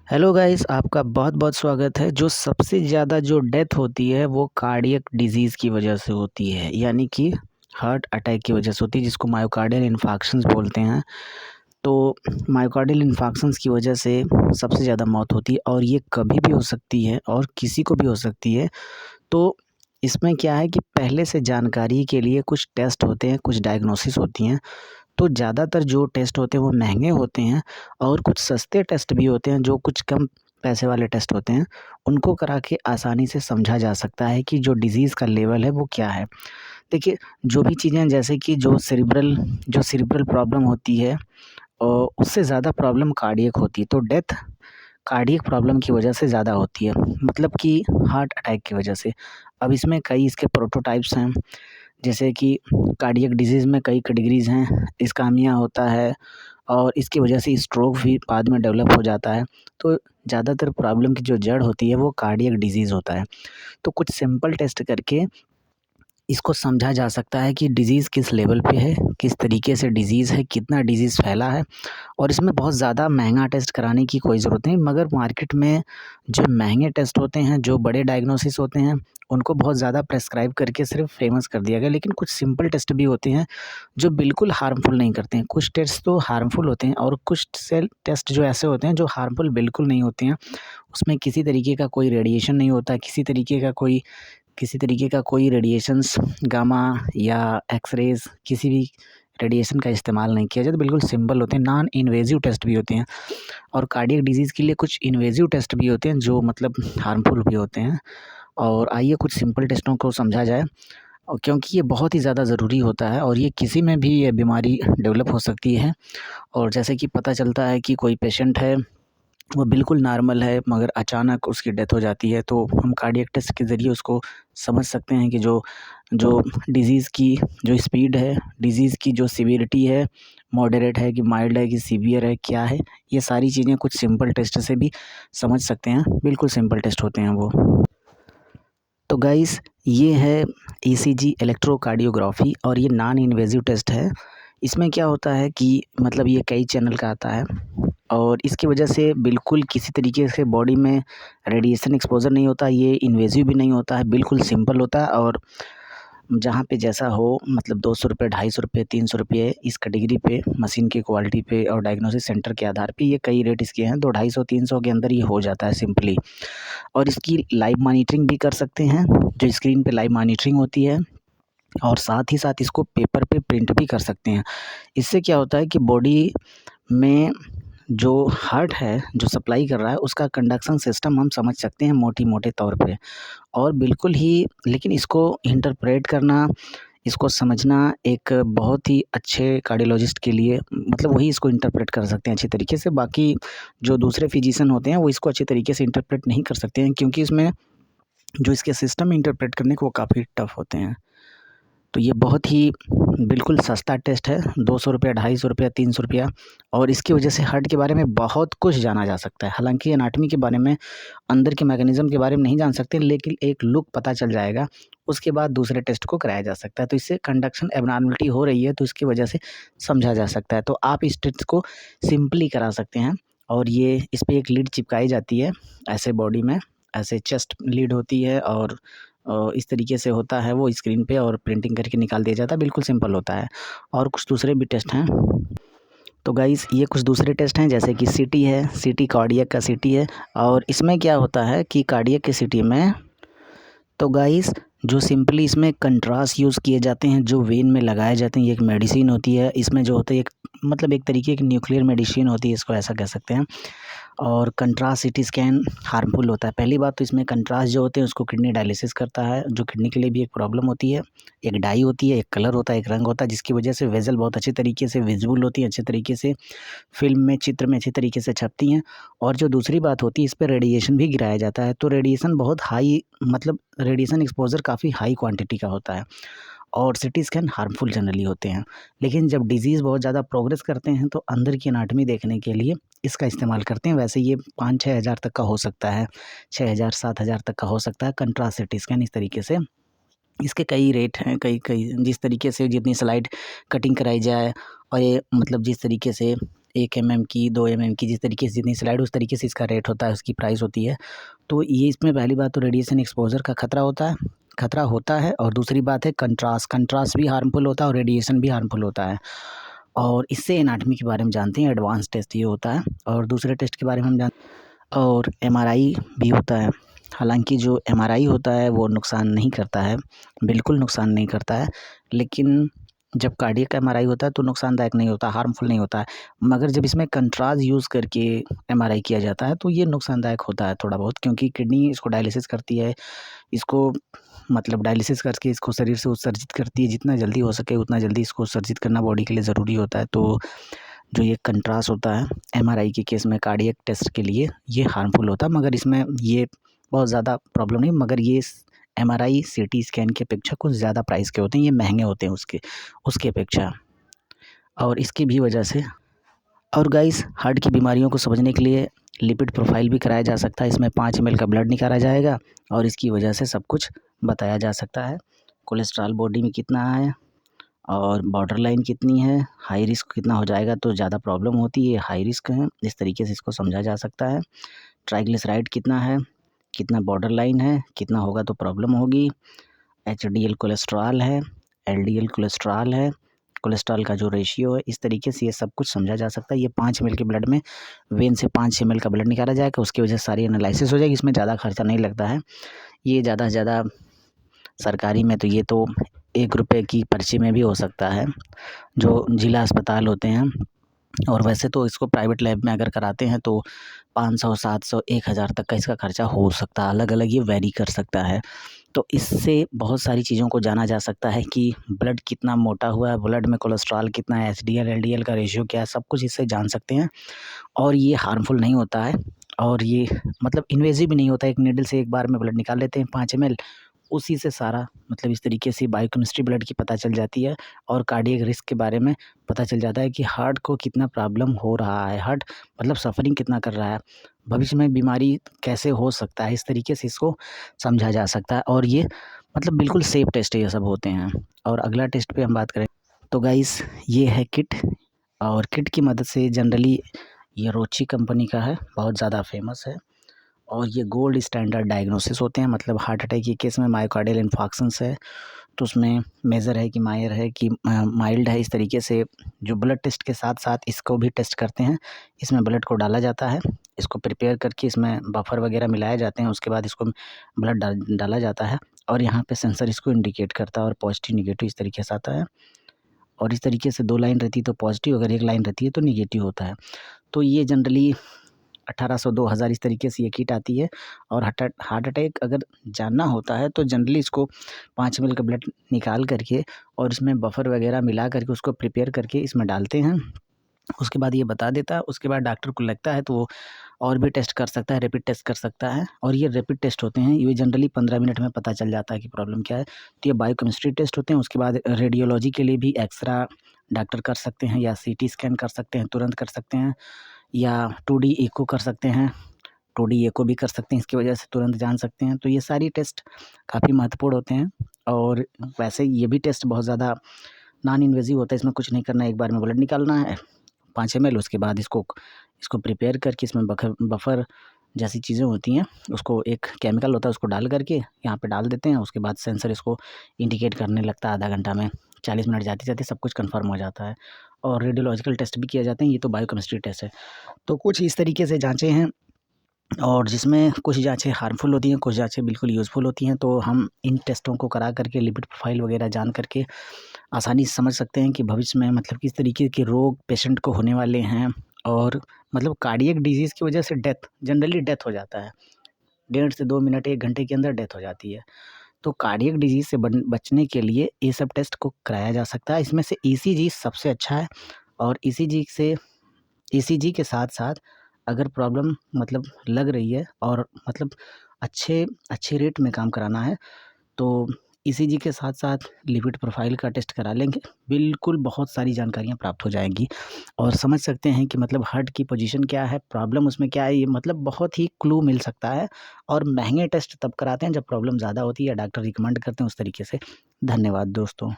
Hello guys, आपका बहुत बहुत स्वागत है। जो सबसे ज़्यादा जो डेथ होती है वो कार्डियक डिजीज़ की वजह से होती है, यानी कि हार्ट अटैक की वजह से होती है, जिसको मायोकार्डियल इन्फार्क्शंस बोलते हैं। तो मायोकार्डियल इन्फार्क्शंस की वजह से सबसे ज़्यादा मौत होती है और ये कभी भी हो सकती है और किसी को भी हो सकती है। तो इसमें क्या है कि पहले से जानकारी के लिए कुछ टेस्ट होते हैं, कुछ डायग्नोसिस होती हैं। तो ज़्यादातर जो टेस्ट होते हैं वो महंगे होते हैं और कुछ सस्ते टेस्ट भी होते हैं जो कुछ कम पैसे वाले टेस्ट होते हैं। उनको करा के आसानी से समझा जा सकता है कि जो डिज़ीज़ का लेवल है वो क्या है। देखिए, जो भी चीज़ें जैसे कि जो सेरिब्रल प्रॉब्लम होती है उससे ज़्यादा प्रॉब्लम कार्डियक होती है। तो डेथ कार्डियक प्रॉब्लम की वजह से ज़्यादा होती है, मतलब कि हार्ट अटैक की वजह से। अब इसमें कई इसके प्रोटोटाइप्स हैं, जैसे कि कार्डियक डिजीज़ में कई कैटेगरीज़ हैं, इस्कामिया होता है और इसकी वजह से स्ट्रोक भी बाद में डेवलप हो जाता है। तो ज़्यादातर प्रॉब्लम की जो जड़ होती है वो कार्डियक डिजीज़ होता है। तो कुछ सिंपल टेस्ट करके इसको समझा जा सकता है कि डिज़ीज़ किस लेवल पे है, किस तरीके से डिज़ीज़ है, कितना डिज़ीज़ फैला है। और इसमें बहुत ज़्यादा महँगा टेस्ट कराने की कोई ज़रूरत नहीं, मगर मार्केट में जो महँगे टेस्ट होते हैं, जो बड़े डायग्नोसिस होते हैं, उनको बहुत ज़्यादा प्रेस्क्राइब करके सिर्फ़ फ़ेमस कर दिया गया। लेकिन कुछ सिंपल टेस्ट भी होते हैं, जो बिल्कुल हार्मफुल नहीं करते हैं। कुछ टेस्ट तो हार्मफुल होते हैं और कुछ सेल टेस्ट जो ऐसे होते हैं, जो हार्मफुल बिल्कुल नहीं होते हैं। उसमें किसी तरीके का कोई रेडिएशन नहीं होता है, किसी तरीके का कोई रेडिएशंस, गामा या एक्स-रेज़, किसी भी रेडिएशन का इस्तेमाल नहीं किया जाता। बिल्कुल सिंपल होते हैं, नॉन इन्वेज़िव टेस्ट भी होते हैं। और कार्डियक डिज़ीज़ के लिए कुछ इन्वेज़िव टेस्ट भी होते हैं जो मतलब हार्मफुल भी होते हैं। और आइए कुछ सिंपल टेस्टों को समझा जाए, और क्योंकि ये बहुत ही ज़्यादा ज़रूरी होता है और ये किसी में भी ये बीमारी डेवलप हो सकती है। और जैसे कि पता चलता है कि कोई पेशेंट है, वो बिल्कुल नॉर्मल है मगर अचानक उसकी डेथ हो जाती है, तो हम कार्डियक टेस्ट के ज़रिए उसको समझ सकते हैं कि जो जो डिज़ीज़ की जो स्पीड है, डिज़ीज़ की जो सिवियरिटी है, मॉडरेट है कि माइल्ड है कि सीवियर है, क्या है? ये सारी चीज़ें कुछ सिंपल टेस्ट से भी समझ सकते हैं। बिल्कुल सिंपल टेस्ट होते हैं वो। तो गाइस, ये है ईसीजी इलेक्ट्रोकार्डियोग्राफी और ये नॉन इन्वेजिव टेस्ट है। इसमें क्या होता है कि मतलब ये कई चैनल का आता है और इसकी वजह से बिल्कुल किसी तरीके से बॉडी में रेडिएशन एक्सपोज़र नहीं होता, ये इन्वेजिव भी नहीं होता है, बिल्कुल सिंपल होता है। और जहाँ पे जैसा हो, मतलब ₹200, ₹250, ₹300 इस कैटेगरी पे, मशीन की क्वालिटी पे और डायग्नोसिस सेंटर के आधार पे ये कई रेट इसके हैं। तो 250-300 के अंदर ये हो जाता है सिंपली। और इसकी लाइव मॉनिटरिंग भी कर सकते हैं, जो स्क्रीन पे लाइव मॉनिटरिंग होती है, और साथ ही साथ इसको पेपर पे प्रिंट भी कर सकते हैं। इससे क्या होता है कि बॉडी में जो हार्ट है, जो सप्लाई कर रहा है, उसका कंडक्शन सिस्टम हम समझ सकते हैं मोटे तौर पे। और बिल्कुल ही, लेकिन इसको इंटरप्रेट करना, इसको समझना एक बहुत ही अच्छे कार्डियोलॉजिस्ट के लिए, मतलब वही इसको इंटरप्रेट कर सकते हैं अच्छे तरीके से। बाकी जो दूसरे फिजिशियन होते हैं वो इसको अच्छे तरीके से इंटरप्रेट नहीं कर सकते हैं, क्योंकि इसमें जो इसके सिस्टम इंटरप्रेट करने को वो काफ़ी टफ होते हैं। तो ये बहुत ही बिल्कुल सस्ता टेस्ट है, ₹200, ₹250, ₹300। और इसकी वजह से हार्ट के बारे में बहुत कुछ जाना जा सकता है। हालाँकि एनाटॉमी के बारे में, अंदर के मैकेनिज़्म के बारे में नहीं जान सकते, लेकिन एक लुक पता चल जाएगा। उसके बाद दूसरे टेस्ट को कराया जा सकता है। तो इससे कंडक्शन एबनॉर्मलिटी हो रही है तो इसकी वजह से समझा जा सकता है। तो आप इस टेस्ट को सिंपली करा सकते हैं। और ये इस पे एक लीड चिपकाई जाती है, ऐसे बॉडी में, ऐसे चेस्ट लीड होती है और इस तरीके से होता है वो स्क्रीन पे, और प्रिंटिंग करके निकाल दिया जाता है। बिल्कुल सिंपल होता है। और कुछ दूसरे भी टेस्ट हैं। तो गाइस, ये कुछ दूसरे टेस्ट हैं, जैसे कि सीटी है, सीटी कार्डियक का सीटी है। और इसमें क्या होता है कि कार्डियक के सीटी में, तो गाइस, जो सिंपली इसमें कंट्रास्ट यूज़ किए जाते हैं, जो वेन में लगाए जाते हैं, ये एक मेडिसिन होती है। इसमें जो होता है एक, मतलब एक तरीके की न्यूक्लियर मेडिसिन होती है, इसको ऐसा कह सकते हैं। और कंट्रास्ट सीटी स्कैन हार्मफुल होता है। पहली बात तो इसमें कंट्रास्ट जो होते हैं उसको किडनी डायलिसिस करता है, जो किडनी के लिए भी एक प्रॉब्लम होती है। एक डाई होती है, एक कलर होता है, एक रंग होता है, जिसकी वजह से वेज़ल बहुत अच्छे तरीके से विज़िबल होती है, अच्छे तरीके से फ़िल्म में, चित्र में अच्छे तरीके से छपती हैं। और जो दूसरी बात होती है, इस पे रेडिएशन भी गिराया जाता है। तो रेडिएशन बहुत हाई, मतलब रेडिएशन एक्सपोज़र काफ़ी हाई क्वांटिटी का होता है। और सीटी स्कैन हार्मफुल जनरली होते हैं। लेकिन जब डिज़ीज़ बहुत ज़्यादा प्रोग्रेस करते हैं तो अंदर की एनाटॉमी देखने के लिए इसका इस्तेमाल करते हैं। वैसे ये 5-6 हज़ार तक का हो सकता है, 6,000 7,000 तक का हो सकता है कंट्रास्ट सीटी स्कैन, इस तरीके से। इसके कई रेट हैं, कई जिस तरीके से जितनी स्लाइड कटिंग कराई जाए, और ये मतलब जिस तरीके से 1 mm की, 2 mm की, जिस तरीके से जितनी स्लाइड उस तरीके से इसका रेट होता है, उसकी प्राइस होती है। तो ये इसमें पहली बात तो रेडिएशन एक्सपोज़र का खतरा होता है और दूसरी बात है कंट्रास्ट भी हार्मफुल होता है और रेडिएशन भी हार्मफुल होता है। और इससे एनाटॉमी के बारे में जानते हैं, एडवांस टेस्ट ये होता है। और दूसरे टेस्ट के बारे में हम और एमआरआई भी होता है। हालाँकि जो एमआरआई होता है वो नुकसान नहीं करता है, बिल्कुल नुकसान नहीं करता है, लेकिन जब कार्डियक एमआरआई होता है तो नुकसानदायक नहीं होता, हार्मफुल नहीं होता है। मगर जब इसमें कंट्रास्ट यूज़ करके एमआरआई किया जाता है तो ये नुकसानदायक होता है थोड़ा बहुत, क्योंकि किडनी इसको डायलिसिस करती है, इसको मतलब डायलिसिस करके इसको शरीर से उत्सर्जित करती है। जितना जल्दी हो सके उतना जल्दी इसको उत्सर्जित करना बॉडी के लिए ज़रूरी होता है। तो जो ये कंट्रास्ट होता है एमआरआई के केस में कार्डियक टेस्ट के लिए, ये हार्मफुल होता है। मगर इसमें ये बहुत ज़्यादा प्रॉब्लम नहीं, मगर ये एमआरआई सीटी स्कैन की अपेक्षा कुछ ज़्यादा प्राइस के होते हैं, ये महंगे होते हैं उसके अपेक्षा। और इसकी भी वजह से और गाइस, हार्ट की बीमारियों को समझने के लिए लिपिड प्रोफाइल भी कराया जा सकता है। इसमें 5 ml का ब्लड निकाला जाएगा और इसकी वजह से सब कुछ बताया जा सकता है। कोलेस्ट्रॉल बॉडी में कितना है और बॉर्डर लाइन कितनी है, हाई रिस्क कितना हो जाएगा तो ज़्यादा प्रॉब्लम होती है, हाई रिस्क है, इस तरीके से इसको समझा जा सकता है। ट्राइग्लिसराइड कितना है, कितना बॉर्डर लाइन है, कितना होगा तो प्रॉब्लम होगी। एचडीएल कोलेस्ट्रॉल है, एलडीएल कोलेस्ट्रॉल है, कोलेस्ट्रॉल का जो रेशियो है, इस तरीके से ये सब कुछ समझा जा सकता है। ये 5 ml के ब्लड में वेन से 5 ml का ब्लड निकाला जाएगा, उसकी वजह से सारी एनालिसिस हो जाएगी। इसमें ज़्यादा खर्चा नहीं लगता है। ये ज़्यादा से ज़्यादा सरकारी में तो ये तो 1 रुपये की पर्ची में भी हो सकता है, जो ज़िला अस्पताल होते हैं। और वैसे तो इसको प्राइवेट लैब में अगर कराते हैं तो 500, 700, 1000 तक का इसका खर्चा हो सकता है, अलग-अलग ये वैरी कर सकता है। तो इससे बहुत सारी चीज़ों को जाना जा सकता है कि ब्लड कितना मोटा हुआ है, ब्लड में कोलेस्ट्रॉल कितना है, एचडीएल, एलडीएल का रेशियो क्या है, सब कुछ इससे जान सकते हैं। और ये हार्मफुल नहीं होता है और ये मतलब इन्वेसिव भी नहीं होता है। एक नीडल से एक बार में ब्लड निकाल लेते हैं 5 ml, उसी से सारा मतलब इस तरीके से बायोकेमिस्ट्री ब्लड की पता चल जाती है और कार्डियक रिस्क के बारे में पता चल जाता है कि हार्ट को कितना प्रॉब्लम हो रहा है, हार्ट मतलब सफ़रिंग कितना कर रहा है, भविष्य में बीमारी कैसे हो सकता है, इस तरीके से इसको समझा जा सकता है। और ये मतलब बिल्कुल सेफ टेस्ट ये सब होते हैं। और अगला टेस्ट पे हम बात करें तो गाइस, ये है किट। और किट की मदद से जनरली ये रोची कंपनी का है, बहुत ज़्यादा फेमस है और ये गोल्ड स्टैंडर्ड डायग्नोसिस होते हैं। मतलब हार्ट अटैक के केस में मायोकार्डियल इन्फार्क्शंस है तो उसमें मेजर है कि मायर है कि माइल्ड है, इस तरीके से जो ब्लड टेस्ट के साथ साथ इसको भी टेस्ट करते हैं। इसमें ब्लड को डाला जाता है, इसको प्रिपेयर करके इसमें बफर वगैरह मिलाए जाते हैं, उसके बाद इसको ब्लड डाला जाता है और यहाँ पे सेंसर इसको इंडिकेट करता है और पॉजिटिव निगेटिव इस तरीके से आता है। और इस तरीके से 2 लाइन रहती है तो पॉजिटिव, अगर 1 लाइन रहती है तो निगेटिव होता है। तो ये जनरली 1800, 2000 इस तरीके से ये किट आती है। और हार्ट अटैक अगर जानना होता है तो जनरली इसको 5 ml का ब्लड निकाल करके और इसमें बफर वगैरह मिला करके उसको प्रिपेयर करके इसमें डालते हैं। उसके बाद ये बता देता है, उसके बाद डॉक्टर को लगता है तो वो और भी टेस्ट कर सकता है, रैपिड टेस्ट कर सकता है। और ये रैपिड टेस्ट होते हैं, ये जनरली 15 मिनट में पता चल जाता है कि प्रॉब्लम क्या है। तो ये बायोकेमिस्ट्री टेस्ट होते हैं। उसके बाद रेडियोलॉजी के लिए भी एक्सरा डॉक्टर कर सकते हैं या सीटी स्कैन कर सकते हैं, तुरंत कर सकते हैं, या 2D एको कर सकते हैं, 2D एको भी कर सकते हैं, इसकी वजह से तुरंत जान सकते हैं। तो ये सारी टेस्ट काफ़ी महत्वपूर्ण होते हैं। और वैसे ये भी टेस्ट बहुत ज़्यादा नॉन इन्वेसिव होता है, इसमें कुछ नहीं करना है, एक बार में ब्लड निकालना है 5 ml, उसके बाद इसको प्रिपेयर करके इसमें बफर जैसी चीज़ें होती हैं, उसको एक केमिकल होता है उसको डाल करके यहाँ पे डाल देते हैं। उसके बाद सेंसर इसको इंडिकेट करने लगता है, आधा घंटा में 40 मिनट जाते-जाते सब कुछ कन्फर्म हो जाता है। और रेडियोलॉजिकल टेस्ट भी किए जाते हैं, ये तो बायोकेमिस्ट्री टेस्ट है। तो कुछ इस तरीके से जाँचें हैं और जिसमें कुछ जाँचें हार्मफुल होती हैं, कुछ जाँचें बिल्कुल यूज़फुल होती हैं। तो हम इन टेस्टों को करा करके लिपिड प्रोफाइल वगैरह जान करके आसानी से समझ सकते हैं कि भविष्य में मतलब किस तरीके के रोग पेशेंट को होने वाले हैं। और मतलब कार्डियक डिजीज़ की वजह से जनरली डेथ हो जाता है, 1.5 से 2 मिनट 1 घंटे के अंदर डेथ हो जाती है। तो कार्डियक डिजीज़ से बचने के लिए ये सब टेस्ट को कराया जा सकता है। इसमें से ईसीजी सबसे अच्छा है। और ईसीजी के साथ-साथ अगर प्रॉब्लम मतलब लग रही है और मतलब अच्छे अच्छे रेट में काम कराना है तो ईसीजी के साथ-साथ लिपिड प्रोफाइल का टेस्ट करा लेंगे, बिल्कुल बहुत सारी जानकारियाँ प्राप्त हो जाएँगी और समझ सकते हैं कि मतलब हार्ट की पोजीशन क्या है, प्रॉब्लम उसमें क्या है, ये मतलब बहुत ही क्लू मिल सकता है। और महँगे टेस्ट तब कराते हैं जब प्रॉब्लम ज़्यादा होती है या डॉक्टर रिकमेंड करते हैं उस तरीके से। धन्यवाद दोस्तों।